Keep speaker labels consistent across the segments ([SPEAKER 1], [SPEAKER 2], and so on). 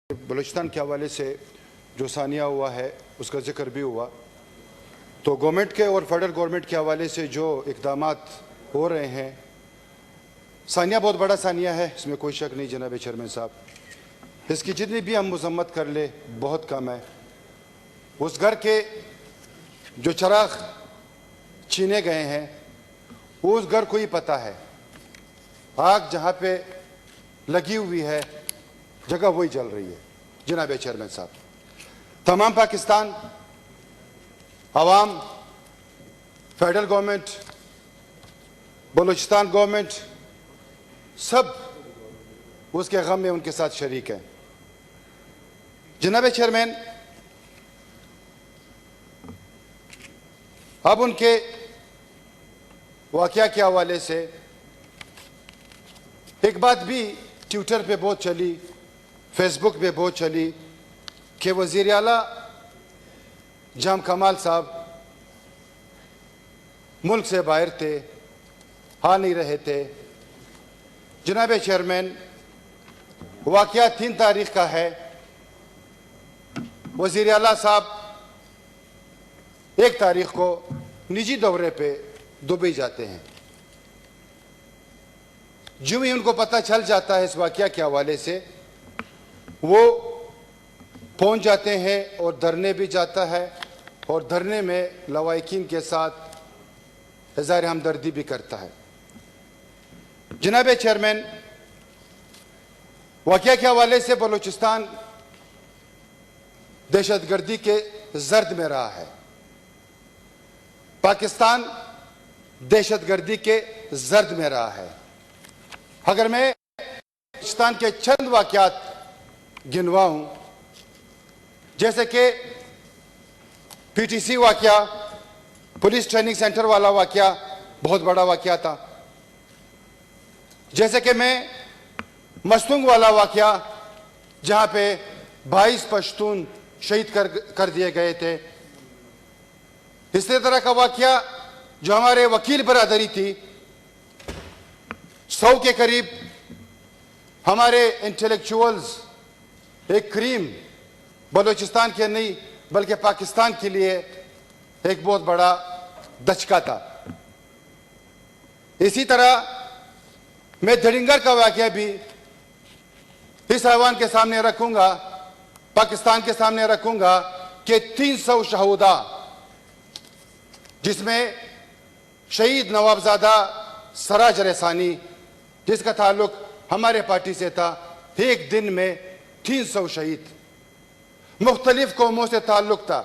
[SPEAKER 1] बलूचिस्तान के हवाले से जो सानिया हुआ है उसका जिक्र भी हुआ, तो गवर्नमेंट के और फेडरल गवर्नमेंट के हवाले से जो इक़दामात हो रहे हैं, सानिया बहुत बड़ा सानिया है, इसमें कोई शक नहीं जनाब चेयरमैन साहब। इसकी जितनी भी हम मजम्मत कर ले बहुत कम है। उस घर के जो चराग छीने गए हैं उस घर को ही पता है, आग जहाँ पे लगी हुई है जगह वही जल रही है जनाब चेयरमैन साहब। तमाम पाकिस्तान अवाम, फेडरल गवर्नमेंट, बलूचिस्तान गवर्नमेंट सब उसके गम में उनके साथ शरीक हैं। जनाब चेयरमैन, अब उनके वाकया के हवाले से एक बात भी ट्विटर पे बहुत चली, फेसबुक पे बहुत चली कि वज़ीर आला जाम कमाल साहब मुल्क से बाहर थे, आ नहीं रहे थे। जनाब चेयरमैन, वाकया 3 तारीख का है। वज़ीर आला साहब 1 तारीख को निजी दौरे पे दुबई जाते हैं। जो ही उनको पता चल जाता है इस वाकया के हवाले से, वो पहुंच जाते हैं और धरने भी जाता है और धरने में लवाकिन के साथ इज़हार हमदर्दी भी करता है। जनाब चेयरमैन, वाकया के हवाले से बलूचिस्तान दहशतगर्दी के जर्द में रहा है, पाकिस्तान दहशतगर्दी के जर्द में रहा है। अगर मैं पाकिस्तान के चंद वाकयात गिनवाऊं, जैसे कि पीटीसी वाकया, पुलिस ट्रेनिंग सेंटर वाला वाकया बहुत बड़ा वाकया था। जैसे कि मैं मस्तूंग वाला वाकया जहां पे 22 पश्तून शहीद कर दिए गए थे। इसी तरह का वाकया जो हमारे वकील बरादरी थी, 100 के करीब हमारे इंटेलेक्चुअल्स, एक क्रीम बलूचिस्तान के नहीं बल्कि पाकिस्तान के लिए एक बहुत बड़ा दचका था। इसी तरह मैं धड़िंगर का वाकया भी इस ऐवान के सामने रखूंगा, पाकिस्तान के सामने रखूंगा कि 300 शहूदा, जिसमें शहीद नवाबजादा सराज रसानी जिसका ताल्लुक हमारे पार्टी से था, एक दिन में 300 शहीद, मुख्तलिफ कौमों से ताल्लुक था,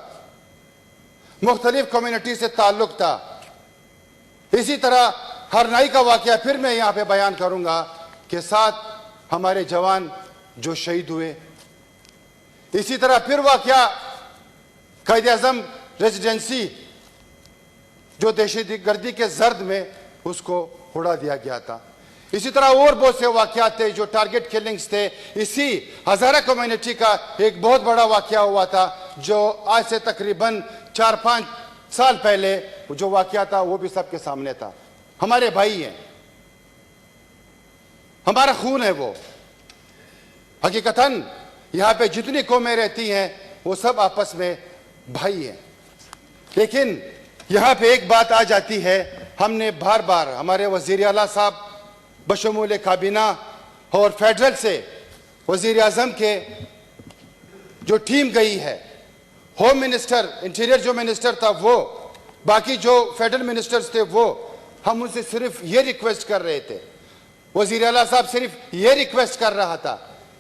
[SPEAKER 1] मुख्तलिफ कम्युनिटी से ताल्लुक था। इसी तरह हरनाई का वाकया फिर मैं यहां पे बयान करूंगा कि 7 हमारे जवान जो शहीद हुए। इसी तरह फिर वाकया कायदे आज़म रेजिडेंसी जो दहशतगर्दी के जर्द में उसको उड़ा दिया गया था। इसी तरह और बहुत से वाकयात थे जो टारगेट किलिंग्स थे। इसी हज़ारा कम्युनिटी का एक बहुत बड़ा वाकया हुआ था जो आज से तकरीबन 4-5 साल पहले जो वाकया था वो भी सबके सामने था। हमारे भाई हैं, हमारा खून है वो। हकीकतन यहाँ पे जितनी कौमें रहती हैं वो सब आपस में भाई हैं। लेकिन यहाँ पे एक बात आ जाती है, हमने बार बार हमारे वज़ीर आला साहब बशमूल काबीना और फेडरल से वज़ीर आज़म के जो टीम गई है, होम मिनिस्टर, इंटीरियर जो मिनिस्टर था वो, बाकी जो फेडरल मिनिस्टर्स थे वो, हम उनसे सिर्फ ये रिक्वेस्ट कर रहे थे, वज़ीर आला साहब सिर्फ ये रिक्वेस्ट कर रहा था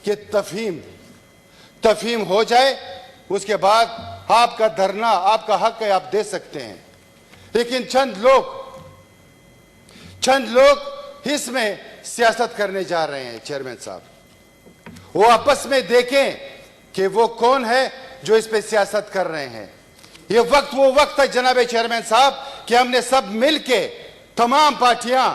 [SPEAKER 1] कि तफहीम हो जाए, उसके बाद आपका धरना, आपका हक है, आप दे सकते हैं। लेकिन चंद लोग इसमें सियासत करने जा रहे हैं चेयरमैन साहब। वो आपस में देखें कि वो कौन है जो इस पे सियासत कर रहे हैं। ये वो वक्त है जनाब चेयरमैन साहब कि हमने सब मिलके, तमाम पार्टियां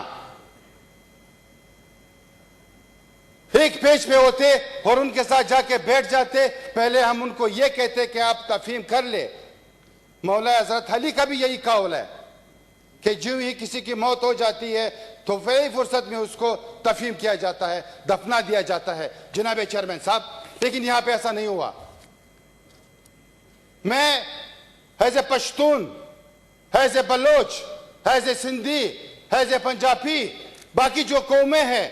[SPEAKER 1] एक पेज पे होते और उनके साथ जाके बैठ जाते। पहले हम उनको ये कहते कि आप तफहीम कर ले। मौला हजरत अली का भी यही कौल है कि जो ही किसी की मौत हो जाती है तो वही फुर्सत में उसको तफहीम किया जाता है, दफना दिया जाता है। जनाब चेयरमैन साहब, लेकिन यहां पे ऐसा नहीं हुआ। मैं as a Pashtun, as a Baloch, as a Sindhi, as a Punjabi, बाकी जो कौमें हैं,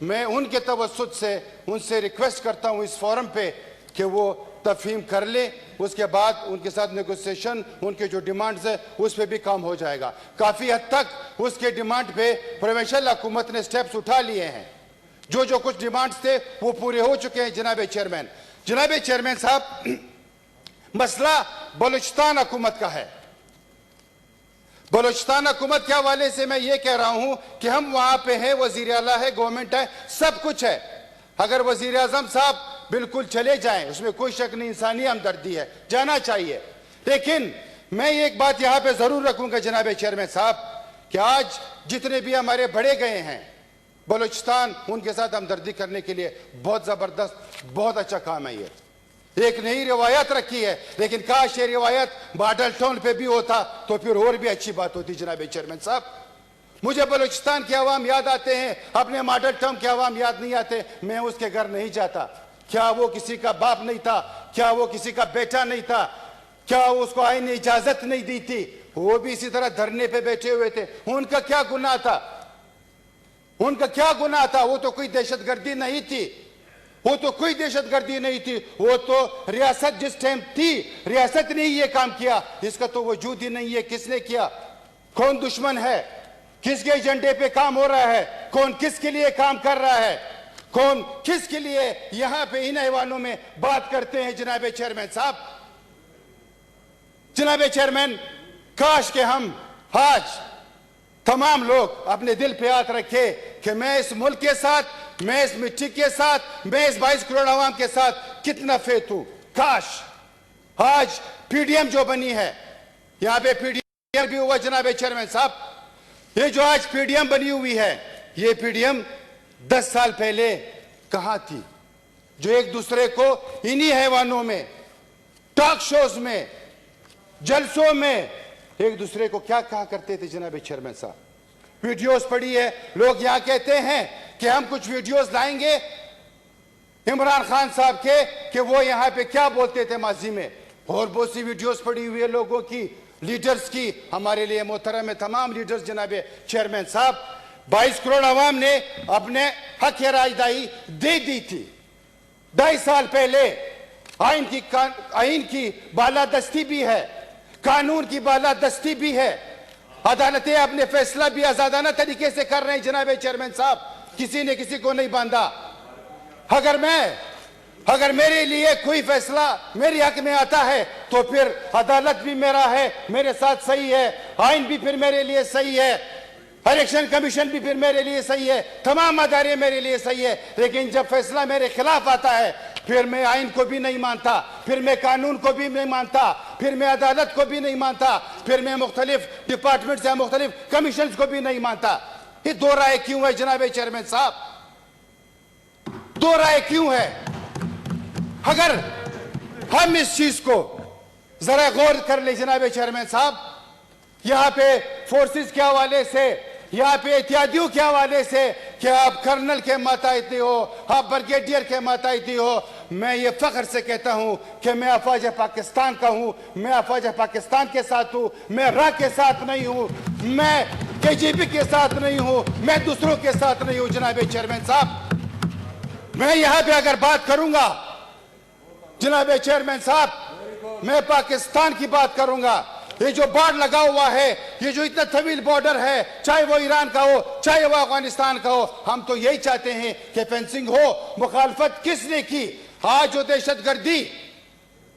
[SPEAKER 1] मैं उनके तवज्जुद से उनसे रिक्वेस्ट करता हूं इस फोरम पे कि वो तफहीम कर ले, उसके बाद उनके साथ नेगोशिएशन, उनके जो डिमांड्स है उस पर भी काम हो जाएगा। काफ़ी हद तक उसके डिमांड पे प्रोविंशियल हुकूमत ने स्टेप्स उठा लिए हैं। जो जो कुछ डिमांड्स थे वो पूरे हो चुके हैं। जनाब चेयरमैन साहब, मसला बलूचिस्तान हुकूमत का है। बलूचिस्तान हुकूमत के हवाले से मैं ये कह रहा हूं कि हम वहां पे हैं, वजीर आला है, गवर्नमेंट है, सब कुछ है। अगर वजीर आजम साहब बिल्कुल चले जाएं, उसमें कोई शक नहीं, इंसानी हमदर्दी है, जाना चाहिए। लेकिन मैं एक बात यहां पे जरूर रखूंगा जनाब चेयरमैन साहब कि आज जितने भी हमारे बड़े गए हैं बलूचिस्तान, उनके साथ हमदर्दी करने के लिए बहुत जबरदस्त, बहुत अच्छा काम है। ये एक नई रिवायत रखी है, लेकिन काश ये रिवायत मॉडल टाउन पे भी होता तो फिर और भी अच्छी बात होती। जनाब चेयरमैन साहब, मुझे बलूचिस्तान के अवाम याद आते हैं, अपने मॉडल टाउन के अवाम याद नहीं आते। मैं उसके घर नहीं जाता। क्या वो किसी का बाप नहीं था? क्या वो किसी का बेटा नहीं था? क्या उसको आईन ने इजाजत नहीं दी थी? वो भी इसी तरह धरने पे बैठे हुए थे। उनका क्या गुनाह था? उनका क्या गुनाह था? वो तो कोई दहशतगर्दी नहीं थी, वो तो कोई दहशतगर्दी नहीं थी, वो तो रियासत जिस टाइम थी, रियासत ने ही ये काम किया, इसका तो वजूद ही नहीं है। किसने किया? कौन दुश्मन है? किसके एजेंडे पे काम हो रहा है? कौन किसके लिए काम कर रहा है? कौन किसके लिए यहां पे इन ऐवानों में बात करते हैं? जनाब चेयरमैन साहब, जनाब चेयरमैन, काश के हम आज तमाम लोग अपने दिल पे हाथ रखे कि मैं इस मुल्क के साथ, मैं इस मिट्टी के साथ, मैं इस 22 करोड़ आवाम के साथ कितना फेत हूं। काश आज पीडीएम जो बनी है, यहां पे पीडीएम भी हुआ जनाब चेयरमैन साहब, ये जो आज पीडीएम बनी हुई है, ये पीडीएम 10 साल पहले कहां थी? जो एक दूसरे को इन्हीं हैवानों में, टॉक शोज में, जलसों में एक दूसरे को क्या कहा करते थे जनाब चेयरमैन साहब? वीडियोस पड़ी है, लोग यहां कहते हैं कि हम कुछ वीडियोस लाएंगे इमरान खान साहब के कि वो यहां पे क्या बोलते थे माजी में, और बहुत सी वीडियोस पड़ी हुई है लोगों की, लीडर्स की। हमारे लिए मोहतरम है तमाम लीडर्स जनाब चेयरमैन साहब। 22 करोड़ आवाम ने अपने हक राजदाई दे दी थी 2.5 साल पहले। आइन की बालादस्ती भी है, कानून की बालादस्ती भी है, अदालतें अपने फैसला भी आजादाना तरीके से कर रहे हैं जनाब चेयरमैन साहब, किसी ने किसी को नहीं बांधा। अगर मेरे लिए कोई फैसला मेरे हक में आता है तो फिर अदालत भी मेरा है, मेरे साथ सही है, आइन भी फिर मेरे लिए सही है, इलेक्शन कमीशन भी फिर मेरे लिए सही है, तमाम अदारे मेरे लिए सही है। लेकिन जब फैसला मेरे खिलाफ आता है फिर मैं आइन को भी नहीं मानता, फिर मैं कानून को भी नहीं मानता, फिर मैं अदालत को भी नहीं मानता, फिर मैं मुख्तलिफ डिपार्टमेंट या मुख्तलिफ कमीशन को भी नहीं मानता। ये दो राय क्यों है जनाब चेयरमैन साहब? दो राय क्यों है? अगर हम इस चीज को जरा गौर कर ले जनाब चेयरमैन साहब, यहां पे फोर्सेस के हवाले से, यहाँ पे इत्यादियों के हवाले से कि आप कर्नल के माताइती हो, आप ब्रिगेडियर के माताइती हो, मैं ये फख्र से कहता हूँ कि मैं अफवाज पाकिस्तान का हूँ, मैं अफवाज पाकिस्तान के साथ हूँ, मैं रा के साथ नहीं हूँ, मैं केजीबी के साथ नहीं हूँ, मैं दूसरों के साथ नहीं हूँ। जनाब चेयरमैन साहब, मैं यहाँ पे अगर बात करूंगा जनाब चेयरमैन साहब, मैं पाकिस्तान की बात करूंगा। ये जो बॉर्डर लगा हुआ है, ये जो इतना तवील बॉर्डर है, चाहे वो ईरान का हो, चाहे वो अफगानिस्तान का हो, हम तो यही चाहते हैं कि फेंसिंग हो। मुखालफत किसने की? आज जो दहशतगर्दी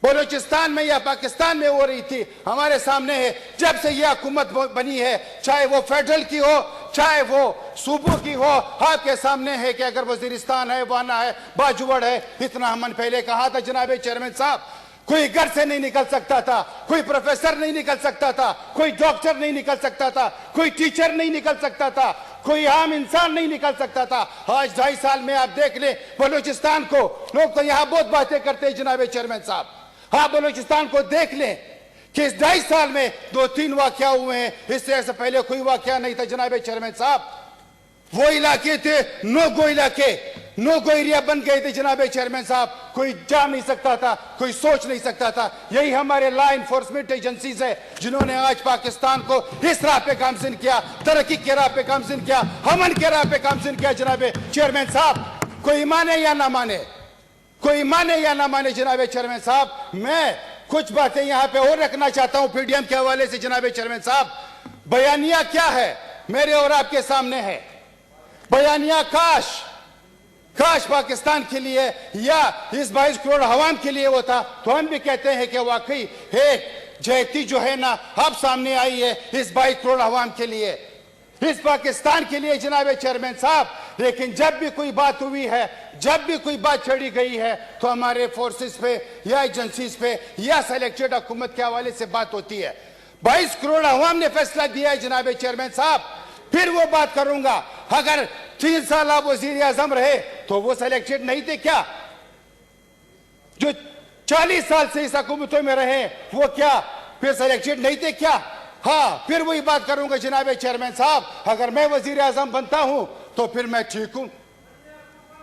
[SPEAKER 1] बलूचिस्तान में या पाकिस्तान में हो रही थी हमारे सामने है। जब से यह हुकूमत बनी है, चाहे वो फेडरल की हो, चाहे वो सूबों की हो, आपके सामने है कि अगर वजीरिस्तान है, वाना है, बाजुवड़ है, इतना हमने पहले कहा था जनाब चेयरमैन साहब, कोई घर से नहीं निकल सकता था, कोई प्रोफेसर नहीं निकल सकता था, कोई डॉक्टर नहीं निकल सकता था, कोई टीचर नहीं निकल सकता था, कोई आम इंसान नहीं निकल सकता था। आज 2.5 साल में आप देख ले बलूचिस्तान को, लोग तो यहाँ बहुत बातें करते हैं जनाब चेयरमैन साहब, आप बलूचिस्तान को देख लें कि इस 2.5 साल में 2-3 वाकया हुए हैं, इससे ऐसे पहले कोई वाकया नहीं था जनाब चेयरमैन साहब। वो इलाके थे नो गो इलाके, नो गो एरिया बन गए थे जनाब चेयरमैन साहब, कोई जा नहीं सकता था, कोई सोच नहीं सकता था। यही हमारे लॉ इन्फोर्समेंट एजेंसीज है जिन्होंने आज पाकिस्तान को इस राह पे गामजिन किया, तरक्की के राह पे गामजिन किया, अमन के राह पे गामजिन किया। जनाब चेयरमैन साहब, कोई माने या ना माने, कोई माने या ना माने जनाब चेयरमैन साहब, मैं कुछ बातें यहां पे और रखना चाहता हूं पीडीएम के हवाले से। जनाब चेयरमैन साहब, बयानिया क्या है मेरे और आपके सामने है। बयानिया काश पाकिस्तान के लिए या इस 22 करोड़ अवाम के लिए वो था, तो हम भी कहते हैं कि वाकई एक जयती जो है ना अब सामने आई है इस 22 करोड़ अवाम के लिए, इस पाकिस्तान के लिए जनाब चेयरमैन साहब। लेकिन जब भी कोई बात हुई है, जब भी कोई बात छेड़ी गई है, तो हमारे फोर्सेस पे या एजेंसीज पे या सेलेक्टेड हुकूमत के हवाले से बात होती है। 22 करोड़ अवाम ने फैसला दिया है जनाब चेयरमैन साहब। फिर वो बात करूंगा, अगर 3 साल आप वजीर आजम रहे तो वो सिलेक्टेड नहीं थे क्या? जो 40 साल से इस हुकूमतों में रहे वो क्या फिर सिलेक्टेड नहीं थे क्या? हाँ, फिर वही बात करूंगा जनाब चेयरमैन साहब, अगर मैं वजीर आजम बनता हूं तो फिर मैं ठीक हूं,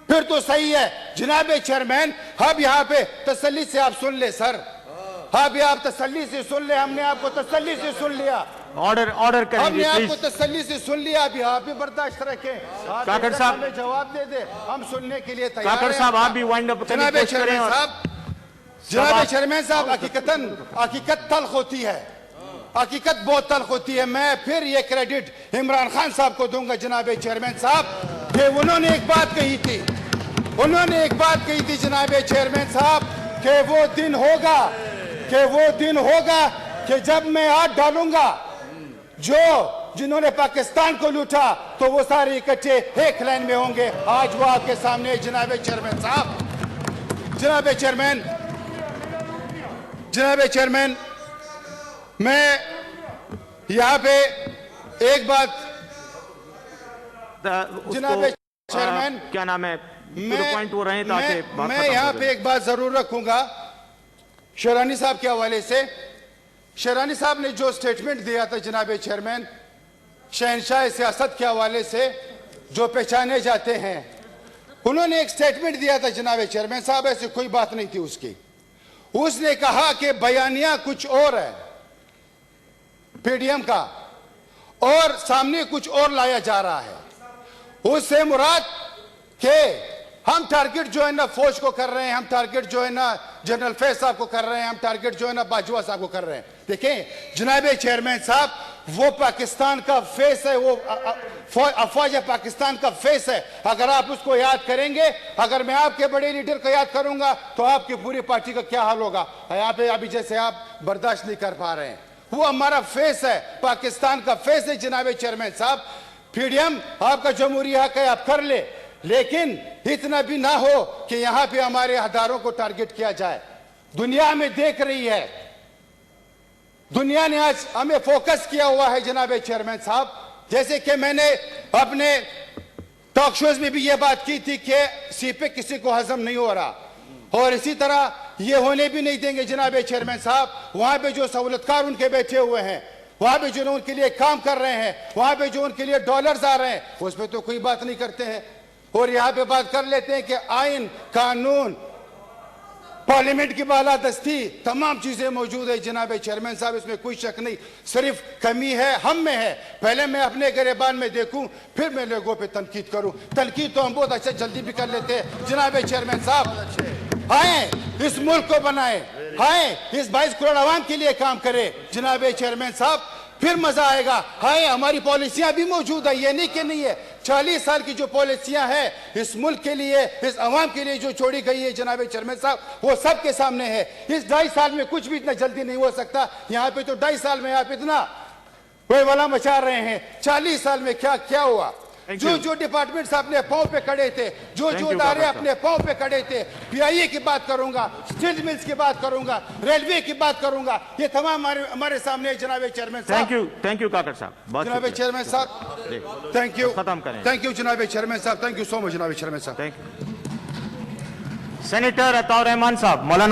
[SPEAKER 1] फिर तो सही है। जनाब चेयरमैन, अब यहां पे तसल्ली से आप सुन ले सर, अब आप तसल्ली से सुन ले, हमने आपको तसल्ली से सुन लिया।
[SPEAKER 2] ऑर्डर करेंगे,
[SPEAKER 1] हमने आपको तसल्ली से सुन लिया, अभी आप भी बर्दाश्त रखें।
[SPEAKER 2] काकड़ साहब
[SPEAKER 1] हमें जवाब दे दे, हम सुनने के लिए तैयार हैं।
[SPEAKER 2] काकड़ साहब, आप भी वाइंड अप
[SPEAKER 1] जनाब चेयरमैन साहब, जनाब चेयरमैन साहब, हकीकत तल्ख होती है, हकीकत बहुत तल्ख होती है। मैं फिर ये क्रेडिट इमरान खान साहब को दूंगा जनाब चेयरमैन साहब, कि उन्होंने एक बात कही थी, उन्होंने एक बात कही थी जनाब चेयरमैन साहब, कि वो दिन होगा कि जब मैं हाथ डालूंगा, जो जिन्होंने पाकिस्तान को लूटा तो वो सारे इकट्ठे एक लाइन में होंगे। आज वो आपके सामने जनाब चेयरमैन साहब। जनाब चेयरमैन, मैं यहां पे एक बात, जनाब चेयरमैन,
[SPEAKER 2] क्या नाम है, पॉइंट हो रहे हैं ताकि
[SPEAKER 1] मैं यहां पे एक बात जरूर रखूंगा शेरानी साहब के हवाले से। शेरानी साहब ने जो स्टेटमेंट दिया था जनाब चेयरमैन, शहनशाह सियासत के हवाले से जो पहचाने जाते हैं, उन्होंने एक स्टेटमेंट दिया था जनाब चेयरमैन साहब, ऐसी कोई बात नहीं थी उसकी। उसने कहा कि बयानिया कुछ और है पीडीएम का, और सामने कुछ और लाया जा रहा है। उससे मुराद के हम टारगेट जो है ना फौज को कर रहे हैं, हम टारगेट जो है ना जनरल फैज साहब को कर रहे हैं, हम टारगेट जो है ना बाजवा साहब को कर रहे हैं। देखें जनाब चेयरमैन साहब, वो पाकिस्तान का फेस है, वो अफवाज पाकिस्तान का फेस है। अगर आप उसको याद करेंगे, अगर मैं आपके बड़े लीडर को याद करूंगा तो आपकी पूरी पार्टी का क्या हाल होगा। यहाँ पे अभी जैसे आप बर्दाश्त नहीं कर पा रहे हैं, वो हमारा फेस है, पाकिस्तान का फेस है जनाब चेयरमैन साहब। पीडीएम आपका जमहूरी हक है, आप कर ले, लेकिन इतना भी ना हो कि यहां पे हमारे हदारों को टारगेट किया जाए। दुनिया में देख रही है, दुनिया ने आज हमें फोकस किया हुआ है जनाब चेयरमैन साहब। जैसे कि मैंने अपने टॉक शोज में भी यह बात की थी कि सीपे किसी को हजम नहीं हो रहा, और इसी तरह ये होने भी नहीं देंगे जनाब चेयरमैन साहब। वहां पे जो सहूलतकार उनके बैठे हुए हैं, वहां पे जो उनके लिए काम कर रहे हैं, वहां पे जो उनके लिए डॉलर्स आ रहे हैं, उस पर तो कोई बात नहीं करते हैं। और यहां पे बात कर लेते हैं कि आइन, कानून, पार्लियामेंट की बालादस्ती, तमाम चीजें मौजूद है जनाब चेयरमैन साहब, इसमें कोई शक नहीं। सिर्फ कमी है हम में है। पहले मैं अपने गिरेबान में देखूं, फिर मैं लोगों पे तनकीद करूं। तनकीद तो हम बहुत अच्छा जल्दी भी कर लेते हैं जनाब चेयरमैन साहब। आए इस मुल्क को बनाए, आए इस 22 करोड़ आवाम के लिए काम करे जनाब चेयरमैन साहब, फिर मजा आएगा। हाय, हमारी पॉलिसियां भी मौजूद है, ये नहीं कि नहीं है। 40 साल की जो पॉलिसियां हैं इस मुल्क के लिए, इस अवाम के लिए जो छोड़ी गई है जनाब चेयरमैन साहब, वो सबके सामने है। इस 2.5 साल में कुछ भी इतना जल्दी नहीं हो सकता। यहाँ पे तो 2.5 साल में आप इतना वाला मचा रहे हैं। 40 साल में क्या क्या हुआ? जो डिपार्टमेंट्स अपने पांव पे खड़े थे, जो इदारे अपने पांव पे खड़े थे, पीआईए की बात करूंगा, स्टील मिल्स की बात करूंगा, रेलवे की बात करूंगा, ये तमाम हमारे सामने जनाब चेयरमैन साहब।
[SPEAKER 2] थैंक यू काकड़ साहब,
[SPEAKER 1] जनाब चेयरमैन साहब, थैंक यू, खत्म करें। थैंक यू जनाब चेयरमैन साहब, थैंक यू सो मच जनाब चेयरमैन साहब।
[SPEAKER 2] Thank you. Senator Ataur Rahman साहब, मौलाना